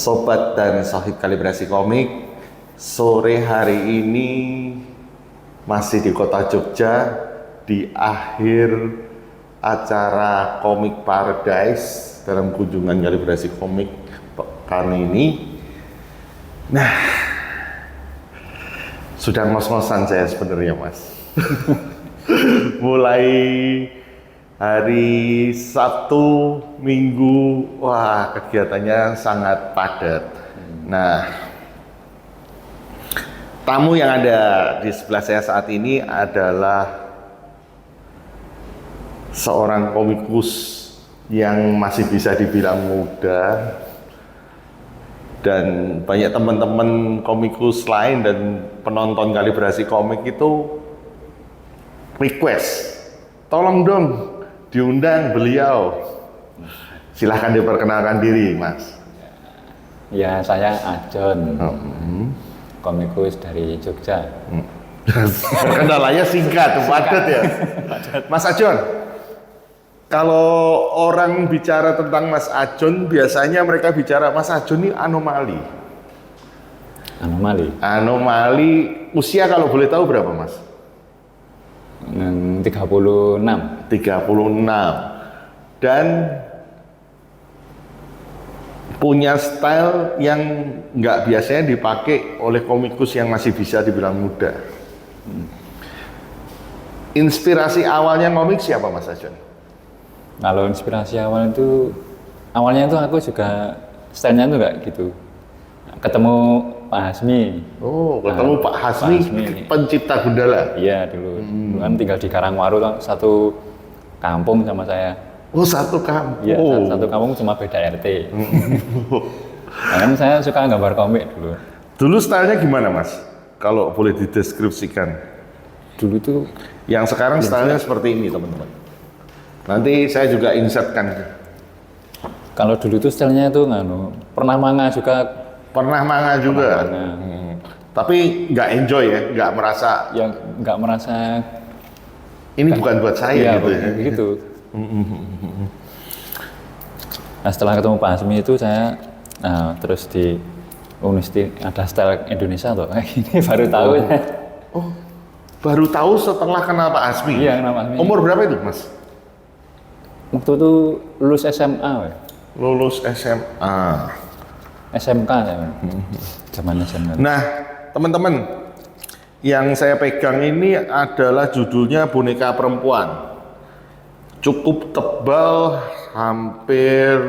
Sobat dan Sohib Kalibrasi Komik, sore hari ini masih di kota Jogja, di akhir acara Komik Paradise dalam kunjungan Kalibrasi Komik pekan ini. Nah, sudah ngos-ngosan saya sebenarnya, Mas. Mulai hari Sabtu, Minggu, wah kegiatannya sangat padat. Nah, tamu yang ada di sebelah saya saat ini adalah seorang komikus yang masih bisa dibilang muda, dan banyak teman-teman komikus lain dan penonton Kalibrasi Komik itu request, tolong dong diundang beliau. Silahkan diperkenalkan diri, Mas. Ya, saya Ajon, komikus dari Jogja. Perkenalannya singkat, padat ya. Mas Ajon, kalau orang bicara tentang Mas Ajon, biasanya mereka bicara Mas Ajon ini anomali. Anomali? Anomali, usia kalau boleh tahu berapa, Mas? 36. 36. Dan punya style yang nggak biasanya dipakai oleh komikus yang masih bisa dibilang muda. Inspirasi awalnya komik siapa, Mas Ajon? Kalau inspirasi awalnya itu aku juga stylenya tuh nggak gitu. Ketemu Pak Hasmi. Oh, ketemu Pak Hasmi, pencipta Gundala. Iya dulu. Dulu kan tinggal di Karangwaru, satu kampung sama saya. Oh, satu kampung. Iya, satu kampung cuma beda RT. Nah, kan saya suka gambar komik dulu. Dulu stylenya gimana, Mas? Kalau boleh dideskripsikan. Dulu tuh yang sekarang stylenya seperti ini, teman-teman. Nanti saya juga insertkan. Kalau dulu tuh stylenya tuh pernah manga juga. Pernah manga juga. Tapi nggak enjoy ya, nggak merasa. Ya nggak merasa. Ini bukan buat saya iya, gitu. Ya. Gitu. Nah, setelah ketemu Pak Hasmi itu saya terus di Unisti ada style Indonesia tuh. Ini baru tahu. Oh, baru tahu setelah kenal Pak Hasmi. Iya, kenal Pak Hasmi. Umur berapa itu, Mas? Waktu itu lulus SMA. Lulus SMA. SMK ya, zaman SMK. Nah, teman-teman, yang saya pegang ini adalah judulnya Boneka Perempuan. Cukup tebal, hampir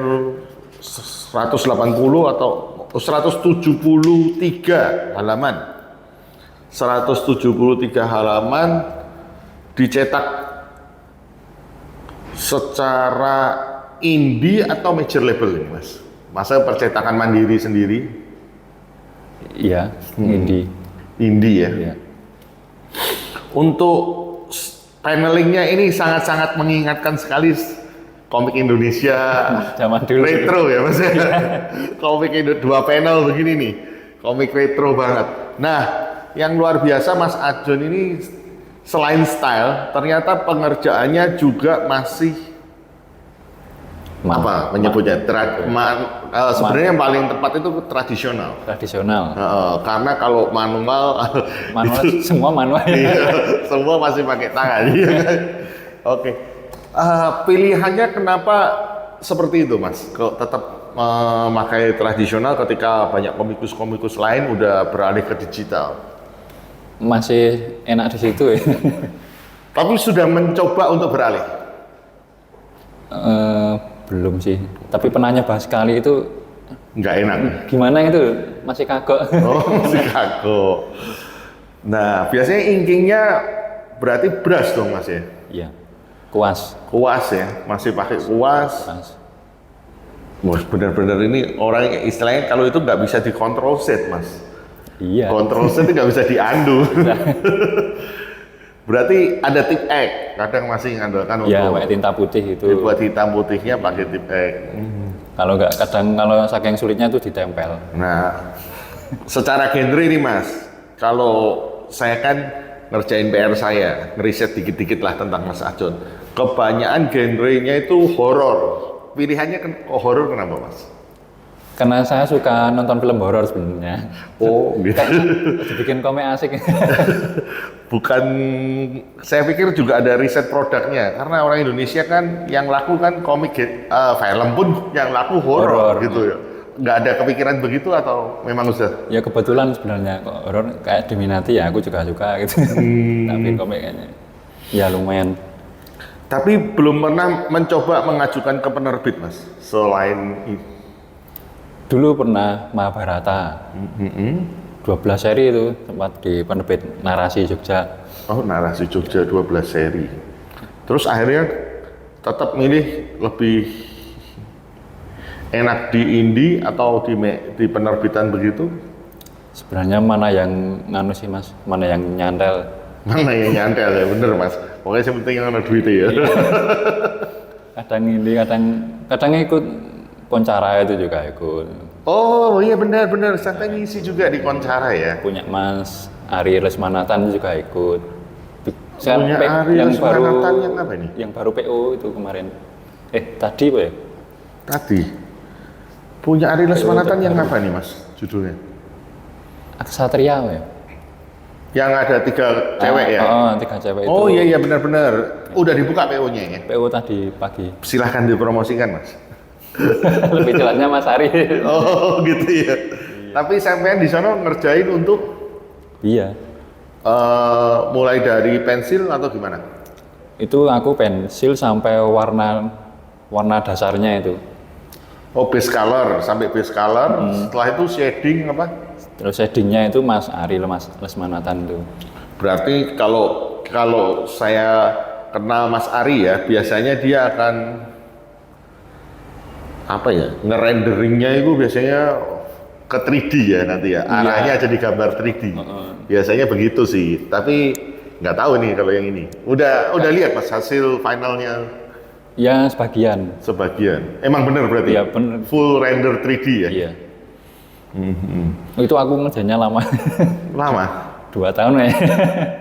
180 atau 173 halaman. 173 halaman dicetak secara indie atau major label ini, Mas? Masa percetakan mandiri sendiri? Iya, indie. Indie ya? Iya. Untuk panelingnya ini sangat-sangat mengingatkan sekali komik Indonesia zaman dulu. Retro ya, Mas? Komik Indo, 2 panel begini nih, komik retro banget. Nah, yang luar biasa Mas Ajon ini selain style, ternyata pengerjaannya juga masih apa menyebutnya sebenarnya yang paling tepat itu tradisional. Karena kalau manual semua manual. Iya, semua masih pakai tangan. Oke. Pilihannya kenapa seperti itu, Mas? Kok tetap memakai tradisional ketika banyak komikus-komikus lain udah beralih ke digital? Masih enak di situ ya. Tapi sudah mencoba untuk beralih? Belum sih, tapi pernah nyoba sekali itu nggak enak. Gimana itu? Masih kagok. Oh, masih kagok. Nah, biasanya inkingnya berarti brush dong, Mas ya? Iya, kuas. Kuas ya, masih pakai kuas. Wah, benar-benar ini orang istilahnya kalau itu nggak bisa dikontrol set, Mas. Iya. Kontrol set itu nggak bisa diundo. Berarti ada tip X, kadang masih ngandalkan untuk pakai tinta putih itu. Buat hitam putihnya pakai tip X. Kalau nggak, kalau saking sulitnya itu ditempel. Nah, secara genre ini, Mas, kalau saya kan ngerjain PR saya, ngeriset dikit-dikit lah tentang Mas Ajon. Kebanyakan genrenya itu horor. Pilihannya horor kenapa, Mas? Karena saya suka nonton film horor sebenarnya. Oh, gitu. Dibikin komik asik. Bukan, saya pikir juga ada riset produknya. Karena orang Indonesia kan yang laku kan komik, film pun yang laku horor gitu ya. Nggak ada kepikiran begitu atau memang sudah? Ya kebetulan sebenarnya kok horor kayak diminati ya, aku juga suka gitu. Tapi komik kayaknya ya lumayan. Tapi belum pernah mencoba mengajukan ke penerbit, Mas. Selain itu. Dulu pernah Mahabharata. 12 seri itu sempat di penerbit Narasi Jogja. Oh, Narasi Jogja 12 seri. Terus akhirnya tetap milih lebih enak di indie atau di penerbitan begitu? Sebenarnya mana yang nganu sih Mas, mana yang nyantel. Mana yang nyantel ya, bener Mas. Pokoknya yang penting yang ada duit ya. Kadang indie, kadang ikut Koncara itu juga ikut. Oh iya benar-benar, sampai ngisi juga di Koncara ya. Punya Mas Ari Lesmanatan juga ikut. Punya Ari yang Lesmanatan yang apa nih? Yang baru PO itu kemarin. Tadi Pak ya? Tadi. Punya Ari Lesmanatan yang apa nih Mas judulnya? Aksatria Pak ya? Yang ada 3 cewek ya? Oh, 3 cewek itu. Oh iya benar-benar. Udah dibuka PO-nya ya? PO tadi pagi. Silahkan dipromosikan Mas. Lebih jelasnya Mas Ari. Oh gitu ya. Tapi sampean di sana ngerjain untuk Iya. Mulai dari pensil atau gimana? Itu aku pensil sampai warna dasarnya itu. Oh base color sampai base color. Setelah itu shading apa? Terus shadingnya itu Mas Ari Lesmanatan itu. Berarti kalau saya kenal Mas Ari ya, biasanya dia akan apa ya, ngerenderingnya itu biasanya ke 3D ya nanti ya, arahnya jadi gambar 3D. Biasanya begitu sih, tapi nggak tahu nih kalau yang ini. Udah lihat Mas hasil finalnya? Ya sebagian. Sebagian. Emang bener berarti? Iya bener. Full render 3D ya? Iya. Itu aku ngerjainnya lama. Lama? 2 tahun ya.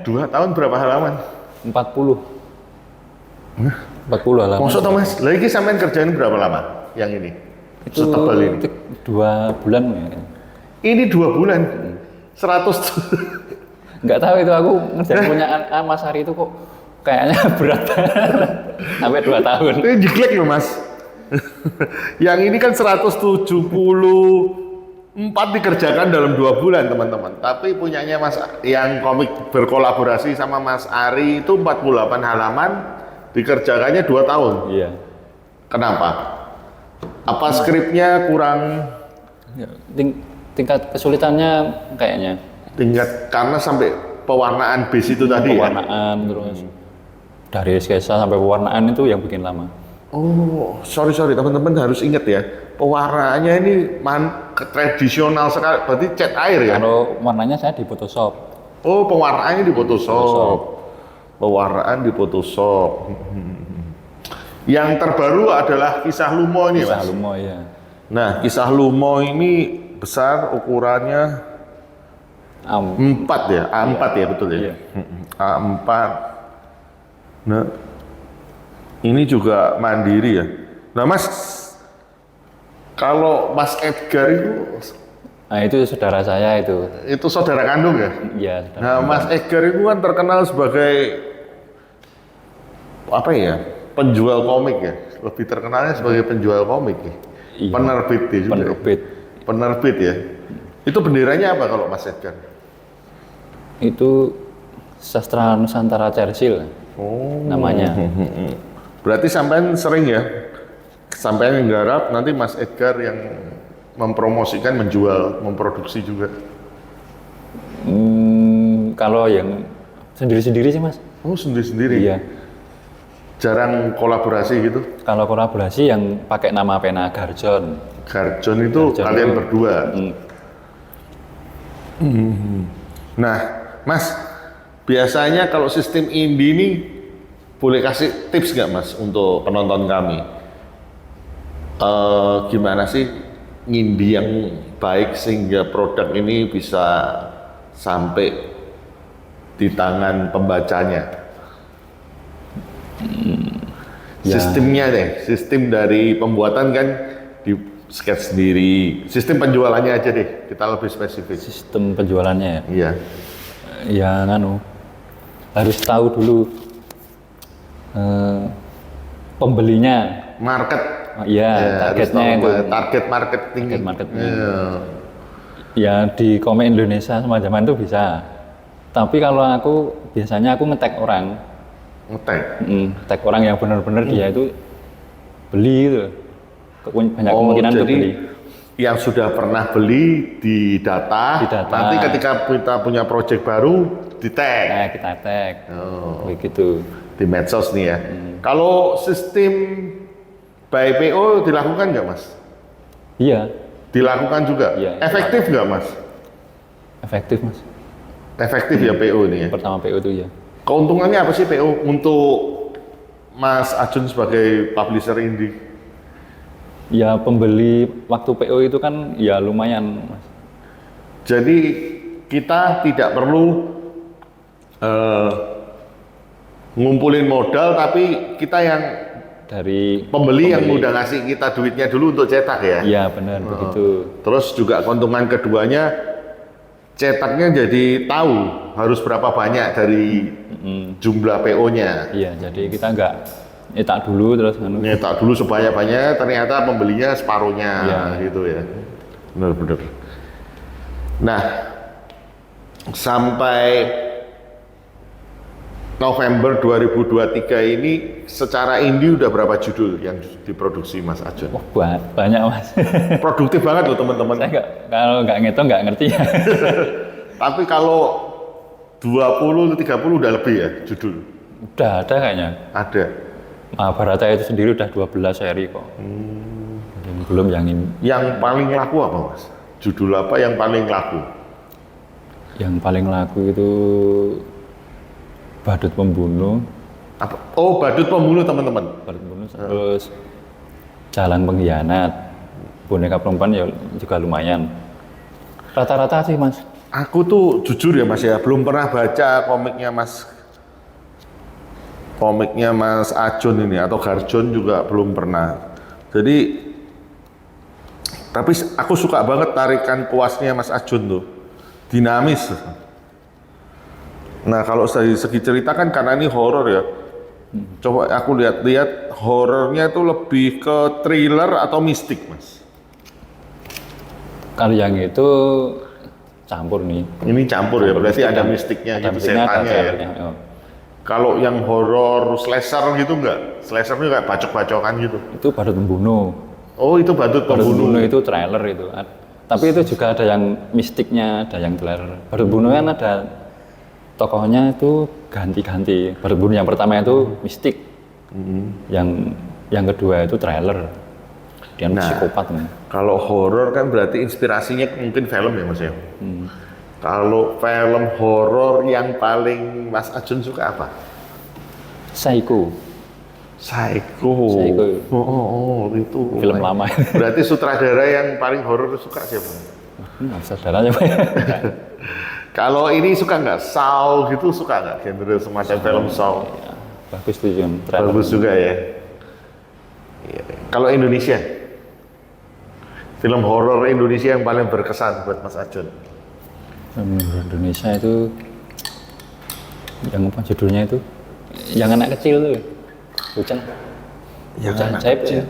2 tahun berapa halaman? 40 halaman. Maksud Mas, lagi sampean kerjain berapa lama? Yang ini? Itu setebal ini? 2 bulan ya. Ini 2 bulan? 100 Nggak tahu itu aku ngerjain punya Mas Ari itu kok kayaknya berat. Sampai 2 tahun. Itu jiklek loh Mas. Yang ini kan 174 dikerjakan dalam 2 bulan teman-teman. Tapi punyanya Mas yang komik berkolaborasi sama Mas Ari itu 48 halaman, dikerjakannya 2 tahun. Iya. Kenapa? Apa skripnya kurang? Ya, tingkat kesulitannya kayaknya. Tingkat karena sampai pewarnaan base itu tadi ya? Pewarnaan terus dari sketsa sampai pewarnaan itu yang bikin lama. Oh, sorry teman-teman harus ingat ya, pewarnaannya ini tradisional sekali, berarti cat air ya? Kalau warnanya saya di Photoshop. Oh, pewarnaannya di Photoshop. Pewarnaan di Photoshop. Yang terbaru adalah Kisah Lumo ini, Mas. Kisah Lumo ya. Nah, Kisah Lumo ini besar ukurannya A4 ya, A4 ya betul ya. Iya. A4. Nah, ini juga mandiri ya. Nah, Mas, kalau Mas Edgar itu, Nah itu saudara saya itu. saudara kandung ya? Iya. Nah, Mas Edgar itu kan terkenal sebagai apa ya? Penjual komik ya. Lebih terkenalnya sebagai penjual komik ya. Iya. Penerbit ya juga. Penerbit ya. Itu benderanya apa kalau Mas Edgar? Itu Sastra Nusantara Cersil. Oh. Namanya. Berarti sampean sering ya? Sampean yang garap, nanti Mas Edgar yang mempromosikan, menjual, memproduksi juga. Kalau yang sendiri-sendiri sih Mas. Oh sendiri-sendiri? Iya. Jarang kolaborasi gitu? Kalau kolaborasi yang pakai nama pena Garjon. Garjon itu Garjon kalian itu, berdua? Nah Mas, biasanya kalau sistem indie ini boleh kasih tips nggak Mas untuk penonton kami? Gimana sih ngindie yang baik sehingga produk ini bisa sampai di tangan pembacanya? Ya. Sistemnya deh, sistem dari pembuatan kan sketch sendiri. Sistem penjualannya aja deh, kita lebih spesifik. Sistem penjualannya ya. Iya. Ya harus tahu dulu pembelinya. Market. Iya, harus targetnya tahu itu. Target marketing. Target marketnya. Iya. Ya di komen Indonesia semacam itu bisa. Tapi kalau aku biasanya aku nge-tag orang. Tag orang yang benar-benar dia itu beli gitu. Banyak kemungkinan untuk jadi beli. yang sudah pernah beli di data, nanti ketika kita punya project baru di tag. Nah, kita tag. Begitu. Di medsos nih ya. Kalau sistem by PO dilakukan nggak Mas? Iya. Dilakukan juga? Iya. Efektif nggak Mas? Efektif Mas. Efektif ya PO ini ya? Pertama PO itu ya. Keuntungannya apa sih PO untuk Mas Ajun sebagai publisher indie? Ya pembeli waktu PO itu kan ya lumayan Mas. Jadi kita tidak perlu ngumpulin modal, tapi kita yang dari pembeli yang udah ngasih kita duitnya dulu untuk cetak ya? Iya benar begitu. Terus juga keuntungan keduanya, cetaknya jadi tahu harus berapa banyak dari jumlah PO-nya. Iya, jadi kita nggak nyetak dulu terus nyetak dulu sebanyak-banyaknya, ternyata pembelinya separuhnya gitu ya. Benar-benar. Nah, sampai November 2023 ini secara indie udah berapa judul yang diproduksi Mas Ajun? Oh, banyak Mas. Produktif banget loh teman-teman. Saya kalau nggak ngitung nggak ngerti ya. Tapi kalau 20 atau 30 udah lebih ya judul? Udah ada kayaknya. Ada. Mahabharata itu sendiri udah 12 seri kok. Belum yang ini. Yang paling laku apa Mas? Judul apa yang paling laku? Yang paling laku itu Badut Pembunuh. Apa? Oh, Badut Pembunuh teman-teman. Badut Pembunuh terus Jalan Pengkhianat. Boneka Perempuan ya juga lumayan. Rata-rata sih Mas. Aku tuh jujur ya Mas ya, belum pernah baca komiknya Mas Ajun ini, atau Garjon juga belum pernah. Jadi, tapi aku suka banget tarikan puasnya Mas Ajun tuh, dinamis. Nah kalau dari segi cerita kan karena ini horor ya, coba aku lihat horornya itu lebih ke thriller atau mistik Mas? Kalau yang itu campur nih. Ini campur ya, berarti ada mistiknya gitu, setannya ya. Kalau yang horor slasher gitu enggak? Slashernya kayak bacok-bacokan gitu? Itu Badut Pembunuh. Oh itu Badut Pembunuh. Itu trailer itu. Tapi itu juga ada yang mistiknya, ada yang trailer. Badut Pembunuh kan ada tokohnya itu ganti-ganti. Badut Pembunuh yang pertama itu mistik. Yang kedua itu trailer. Dia psikopat nih. Kalau horor kan berarti inspirasinya mungkin film ya Mas ya? Kalau film horor yang paling Mas Ajun suka apa? Psycho. Oh, itu film lama. Berarti sutradara yang paling horor suka siapa? Saudaranya Pak. Kalau ini suka nggak? Saw gitu suka nggak? Genre semacam film Saw? Ya, bagus tuh yang bagus juga ya. Kalau Indonesia, film horor Indonesia yang paling berkesan buat Mas Ajun? Film Indonesia itu yang apa judulnya itu? Yang anak kecil tuh, Bocah. Bocah ajaib ya.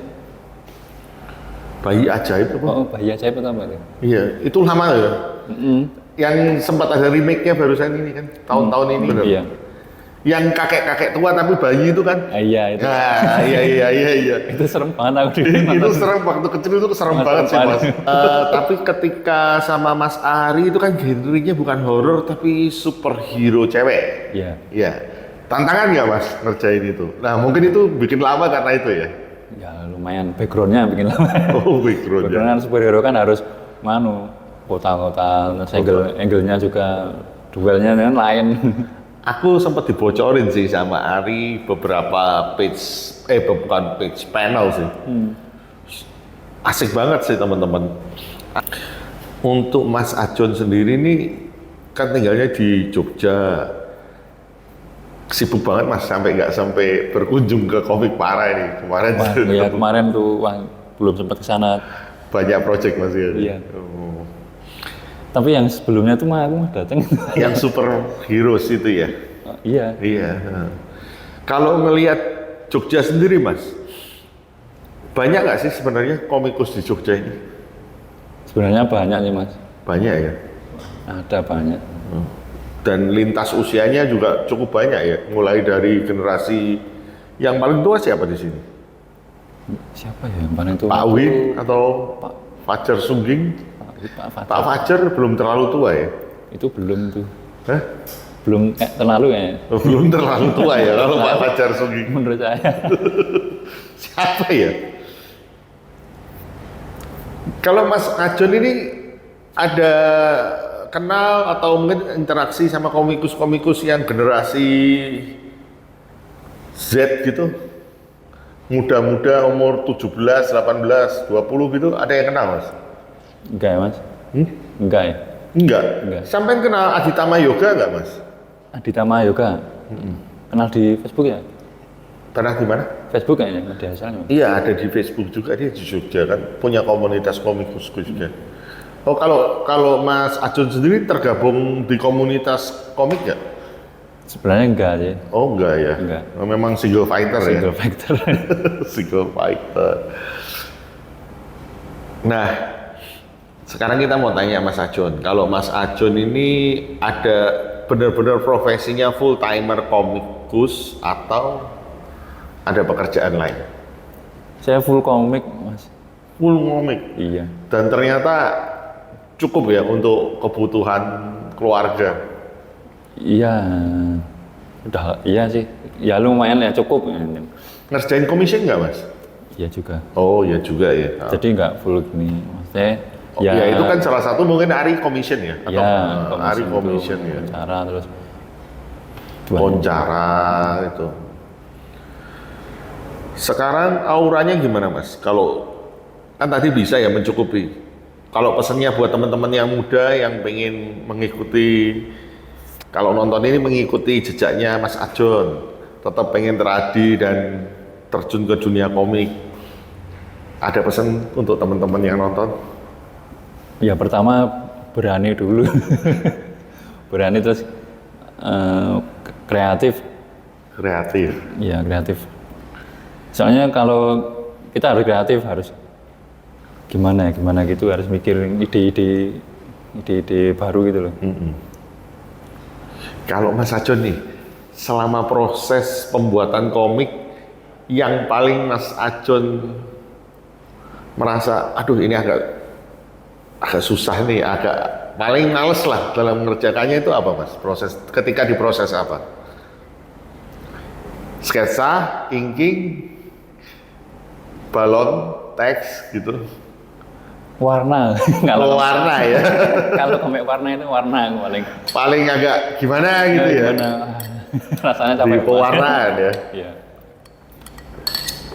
Bayi ajaib apa? Oh, bayi ajaib atau apa itu? Iya, itu lama ya. Yang sempat ada remake-nya barusan ini kan, tahun-tahun ini. Iya. Yang kakek-kakek tua tapi bayi itu kan? Iya itu. Nah, iya. Itu serem banget aku. Itu serem, waktu kecil itu serem banget sih Mas. Tapi ketika sama Mas Ari itu kan genrenya bukan horor tapi superhero cewek. Iya. Iya. Tantangan nggak Mas ngerjain itu? Nah mungkin itu bikin lama karena itu ya? Ya lumayan, backgroundnya bikin lama. Oh backgroundnya. Background superhero kan harus kota-kota, angle-nya juga duelnya kan lain. Aku sempat dibocorin sih sama Ari beberapa panel sih. Asik banget sih teman-teman. Untuk Mas Ajun sendiri nih kan tinggalnya di Jogja. Sibuk banget Mas, nggak sampai berkunjung ke Komik Para ini kemarin. Kemarin tuh belum sempat ke sana. Banyak project Mas ya? Iya. Oh. Tapi yang sebelumnya tuh mah aku mah datang. Yang super heroes itu ya? Iya. Iya. Kalau ngelihat Jogja sendiri Mas, banyak nggak sih sebenarnya komikus di Jogja ini? Sebenarnya banyak sih Mas. Banyak ya? Ada banyak. Dan lintas usianya juga cukup banyak ya, mulai dari generasi yang paling tua siapa di sini? Siapa ya yang paling tua? Pak Wi atau Pak Fajar Sungging? Pak Fajar. Pak Fajar belum terlalu tua ya? Itu belum tuh. Hah? Belum terlalu ya Oh, belum terlalu tua ya kalau Pak Fajar Sungging. menurut saya. Siapa ya? Kalau Mas Ajon ini ada kenal atau mungkin interaksi sama komikus-komikus yang generasi Z gitu? Muda-muda umur 17, 18, 20 gitu, ada yang kenal Mas? Enggak ya Mas? Enggak ya? Enggak? Enggak. Sampai kenal Aditama Yoga enggak Mas? Aditama Yoga. Kenal di Facebook ya? Pernah di mana? Facebook kayaknya media asalnya. Iya, ada di Facebook juga, dia di Jogja kan, punya komunitas komikus juga. Oh, kalau Mas Ajon sendiri tergabung di komunitas komik ya? Sebenarnya enggak sih. Oh, enggak ya? Enggak. Oh, memang single fighter Single ya? factor. Single fighter. Nah, sekarang kita mau tanya Mas Ajon. Kalau Mas Ajon ini ada benar-benar profesinya full timer komikus atau ada pekerjaan lain? Saya full komik Mas. Full komik. Iya. Dan ternyata cukup ya untuk kebutuhan keluarga. Iya. Udah iya sih. Ya lumayan ya cukup. Ngerjain commission nggak Mas? Iya juga. Oh ya juga ya. Jadi nggak full gini. Maksudnya Oh, ya itu kan salah satu mungkin Ari commission ya? Atau ya, Ari commission ya? Cara terus Wawancara itu. Sekarang auranya gimana Mas? Kalau kan tadi bisa ya mencukupi. Kalau pesannya buat teman-teman yang muda yang pengen mengikuti, kalau nonton ini mengikuti jejaknya Mas Ajon, tetap pengen teradi dan terjun ke dunia komik. Ada pesan untuk teman-teman yang nonton? Ya pertama berani dulu. Berani terus kreatif. Kreatif. Ya kreatif. Soalnya kalau kita harus kreatif, harus gimana gitu, harus mikir ide-ide baru gitu loh. Kalau Mas Ajon nih, selama proses pembuatan komik, yang paling Mas Ajon merasa, aduh ini agak susah nih, agak paling males lah dalam mengerjakannya itu apa Mas? Ketika diproses apa? Sketsa, inking, balon, teks gitu. Warna. Kalau warna ya. Kalau komik warna itu warna aku Paling agak gimana gitu ya. gimana, rasanya Di capek. pewarnaan ya. Iya.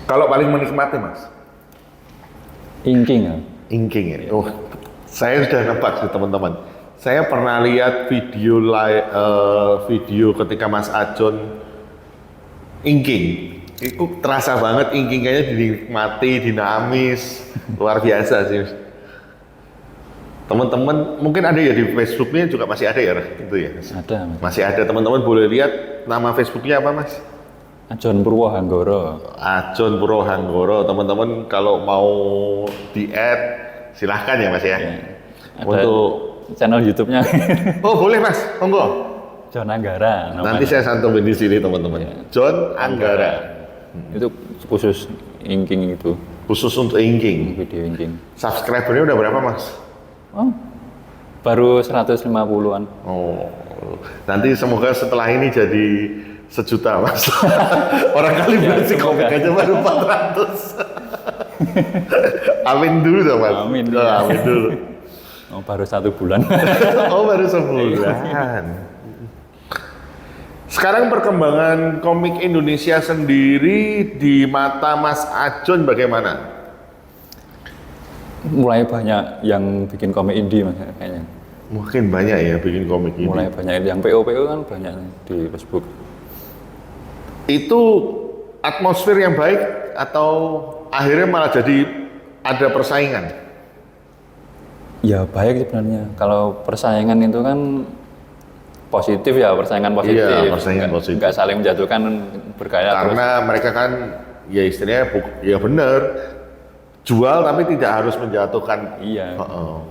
Kalau paling menikmati Mas? Inking ya. Inking ya. Oh, saya sudah nebak sih teman-teman. Saya pernah lihat video ketika Mas Ajon inking. Itu terasa banget inkingnya dinikmati, dinamis, luar biasa sih. Teman-teman mungkin ada ya di Facebooknya juga masih ada ya itu ya. Ada Mas. Masih ada, teman-teman boleh lihat nama Facebooknya apa Mas? Ajon Purwohanggoro. Ajon Purwohanggoro. Teman-teman kalau mau di-add silahkan ya Mas ya. Ya. Ada Untuk channel YouTube-nya. oh boleh Mas, monggo. John Anggara namanya. Nanti saya santumin di sini teman-teman. Ya. John Anggara. Itu khusus inking itu, Khusus untuk inking. video inking. Subscribernya udah berapa Mas? Oh, baru 150-an. Oh, nanti semoga setelah ini jadi 1 juta Mas. Orang kali versi komik aja baru 400. Amin dulu dong Mas. Amin, Oh, iya. amin dulu. Oh, baru 1 bulan. Oh baru sebulan. Sekarang perkembangan komik Indonesia sendiri di mata Mas Ajon bagaimana? Mulai banyak yang bikin komik indie Mas kayaknya. Mungkin banyak ya bikin komik ini. Mulai banyak yang PO kan banyak di Facebook. Itu atmosfer yang baik atau akhirnya malah jadi ada persaingan? Ya baik sebenarnya. Kalau persaingan itu kan positif ya, persaingan positif. Iya, persaingan positif. Nggak saling menjatuhkan bergaya terus. Karena mereka kan ya istilahnya ya benar jual tapi tidak harus menjatuhkan. Iya.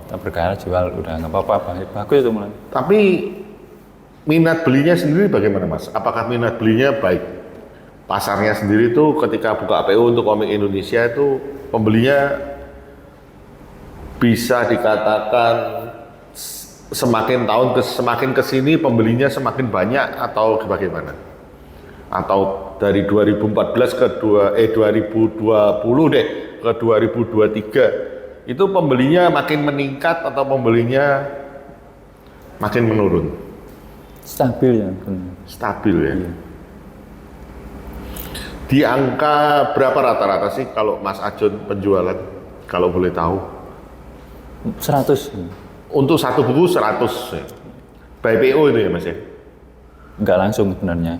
Kita bergaya jual udah nggak apa-apa, bagus itu mulai. Tapi minat belinya sendiri bagaimana Mas? Apakah minat belinya baik? Pasarnya sendiri tuh ketika buka PO untuk komik Indonesia itu pembelinya bisa dikatakan semakin kesini pembelinya semakin banyak atau bagaimana? Atau dari 2014 ke 2020 deh ke 2023 itu pembelinya makin meningkat atau pembelinya makin menurun? Stabil ya. Stabil ya. Iya. Di angka berapa rata-rata sih kalau Mas Ajun penjualan kalau boleh tahu? 100. Untuk satu buku 100 ya. By PO itu ya Mas ya? Nggak langsung sebenarnya.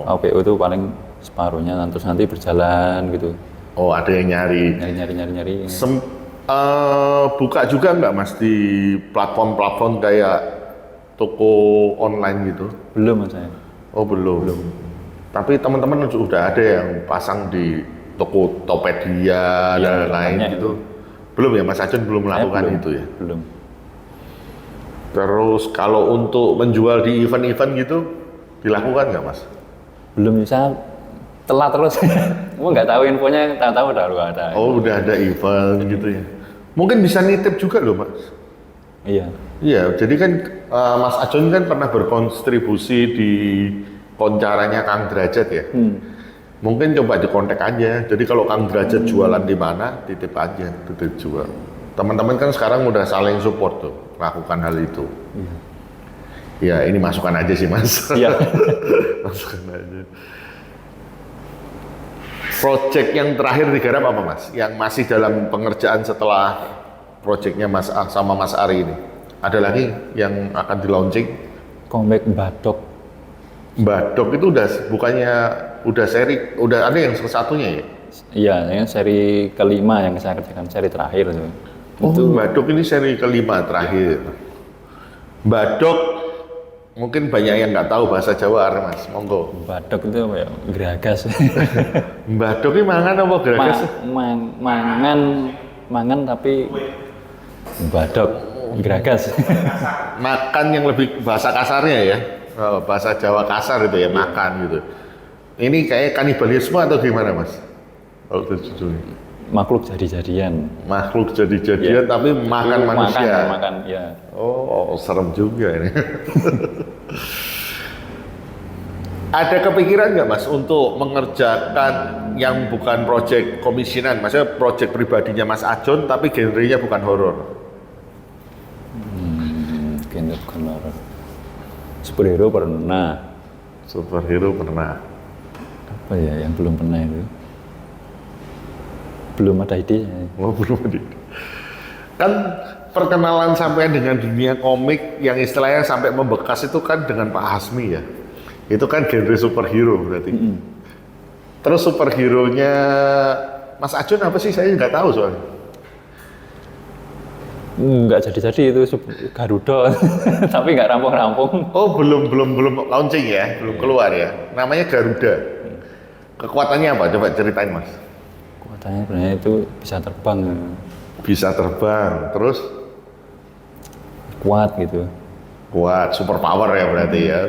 PO itu paling separuhnya, terus nanti berjalan gitu. Oh ada yang nyari. Nyari. Buka juga nggak Mas di platform-platform kayak toko online gitu? Belum Mas saya. Oh belum. Tapi teman-teman sudah ada yang pasang di toko Topedia dan lain gitu. Belum ya Mas Ajun belum melakukan itu ya? Belum. Terus kalau untuk menjual di event-event gitu dilakukan nggak Mas? Belum bisa, telat terus. Mau nggak tahu infonya, tahu udah ada. Oh udah ada event gitu ya? Mungkin bisa nitip juga loh Mas? Iya. Iya, jadi kan Mas Ajun kan pernah berkontribusi di koncaranya Kang Derajat ya? Mungkin coba dikontak aja. Jadi kalau Kang Derajat jualan di mana, titip aja, titip jual. Teman-teman kan sekarang udah saling support tuh, lakukan hal itu. Ya ini masukan aja sih Mas. Iya. Masukan aja. Project yang terakhir digarap apa Mas? Yang masih dalam pengerjaan setelah projectnya Mas sama Mas Ari ini? Ada lagi yang akan di launching? Komik Badok. Badok itu udah seri, udah ada yang satunya ya? Iya, yang seri kelima yang saya kerjakan, seri terakhir itu. Oh, Badok ini seri kelima terakhir. Badok mungkin banyak yang nggak tahu bahasa Jawa, Mas. Monggo. Badok itu apa ya? Geragas. Badok ini mangan apa geragas? Mangan tapi badok, geragas. Makan yang lebih bahasa kasarnya ya. Oh, bahasa Jawa kasar itu ya, makan gitu. Ini kayak kanibalisme atau gimana Mas? Kalau judulnya makhluk jadi-jadian. Makhluk jadi-jadian tapi makan manusia. Makan, ya. Oh, serem juga ini. Ada kepikiran nggak Mas untuk mengerjakan yang bukan proyek komisinan, maksudnya proyek pribadinya Mas Ajun tapi genrenya bukan horor? Genre bukan horor. Superhero pernah. Superhero pernah. Apa ya yang belum pernah itu? Belum ada ide. Oh, belum ada ide. Kan perkenalan sampai dengan dunia komik yang istilahnya sampai membekas itu kan dengan Pak Hasmi ya. Itu kan genre superhero berarti. Terus superhero-nya Mas Ajun apa sih? Saya nggak tahu soalnya. Nggak jadi-jadi itu Garuda, tapi nggak rampung-rampung. Oh belum launching ya, belum keluar ya. Namanya Garuda. Kekuatannya apa? Coba ceritain Mas. Kekuatannya sebenarnya itu bisa terbang. Bisa terbang, terus? Kuat gitu. Kuat, super power ya berarti ya.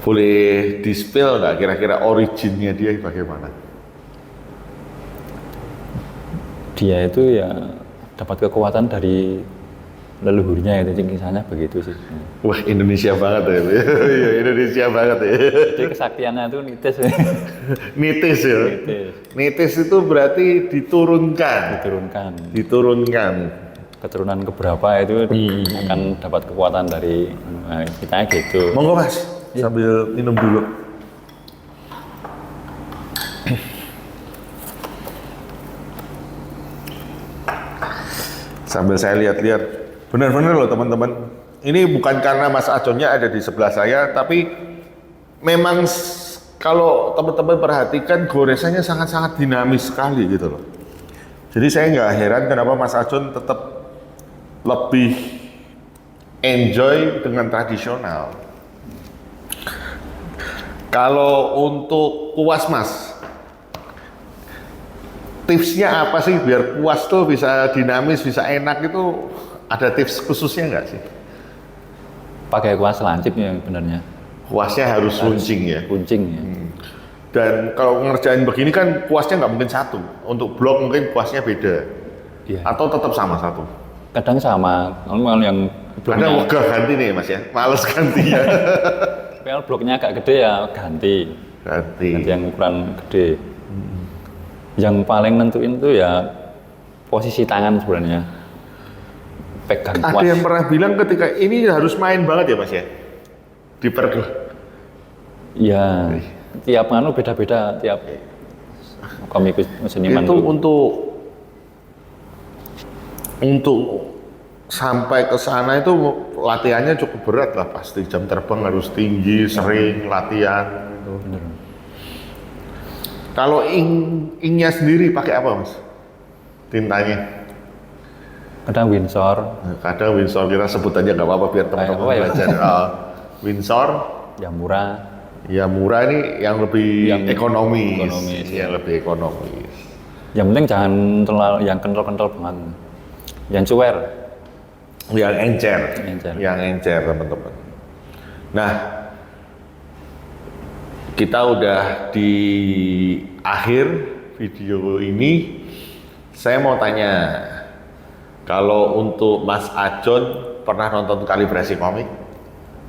Boleh di-spill nggak kira-kira originnya dia bagaimana? Dia itu ya dapat kekuatan dari leluhurnya itu, kisahnya begitu sih. Wah Indonesia banget ya, iya Indonesia banget ya. Jadi kesaktiannya itu nitis. Nitis ya. Nitis itu berarti diturunkan. Diturunkan. Keturunan keberapa itu akan dapat kekuatan dari kita gitu. Monggo Mas, sambil minum dulu. Sambil saya lihat-lihat, benar-benar loh teman-teman. Ini bukan karena Mas Ajunnya ada di sebelah saya, tapi memang kalau teman-teman perhatikan goresannya sangat-sangat dinamis sekali gitu loh. Jadi saya nggak heran kenapa Mas Ajon tetap lebih enjoy dengan tradisional. Kalau untuk kuas Mas, tipsnya apa sih biar kuas tuh bisa dinamis, bisa enak itu ada tips khususnya nggak sih? Pakai kuas lancip ya benernya. Kuasnya harus runcing ya. Kuncing ya. Dan kalau ngerjain begini kan kuasnya nggak mungkin satu. Untuk blok mungkin kuasnya beda. Iya. Atau tetap sama satu. Kadang sama, kalau yang Ada wegah ganti nih Mas ya, males gantinya. kalau bloknya agak gede ya ganti Ganti. yang ukuran gede. Yang paling nentuin tuh ya posisi tangan sebenarnya. Pegang Ada kuas. yang pernah bilang ketika ini harus main banget ya Mas ya? Diperkeluh. Ya, tiap anu beda-beda tiap komikus seniman Itu tuh. untuk sampai ke sana itu latihannya cukup berat lah pasti. Jam terbang harus tinggi, sering latihan. Gitu. Kalau inknya sendiri pakai apa Mas? Tintanya? Kadang Windsor, Kadang Windsor kita sebut aja nggak apa-apa biar teman-teman apa ya? belajar. Windsor, yang murah. ya murah ini yang lebih Yang ekonomis, ekonomis, yang lebih ekonomis. Yang penting jangan terlalu yang kental-kental banget. Yang cuer. Yang encer, Encer. yang encer teman-teman. Nah, kita udah di akhir video ini. Saya mau tanya, kalau untuk Mas Ajon pernah nonton Kalibrasi Komik?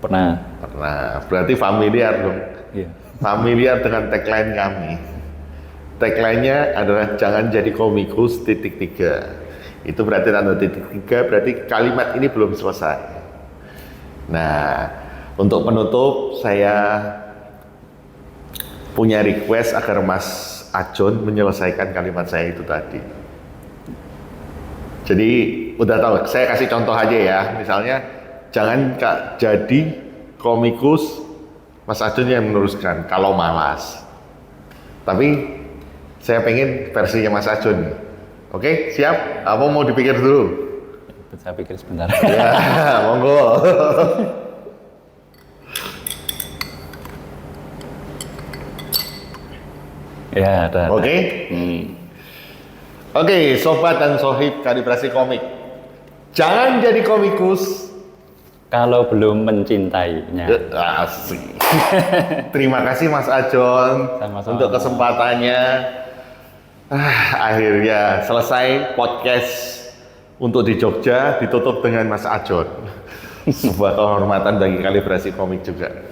Pernah. Pernah. Berarti familiar dong. Iya. Familiar dengan tagline kami. Tagline-nya adalah jangan jadi komikus titik tiga. Itu berarti tanda titik tiga, berarti kalimat ini belum selesai. Nah, untuk penutup saya punya request agar Mas Ajon menyelesaikan kalimat saya itu tadi. Jadi udah tahu, saya kasih contoh aja ya. Misalnya jangan jadi komikus, Mas Ajon yang meneruskan kalau malas. Tapi saya pengen versinya Mas Ajon. Oke, siap? Apa mau dipikir dulu? Saya pikir sebentar. Ya, monggo. Ya, ada. Oke. Oke, sobat dan sohib Kalibrasi Komik. Jangan jadi komikus. Kalau belum mencintainya. Asik. Terima kasih Mas Ajon Sama-sama. untuk kesempatannya. Akhirnya selesai podcast untuk di Jogja, ditutup dengan Mas Ajon. Sebuah kehormatan bagi Kalibrasi Komik juga.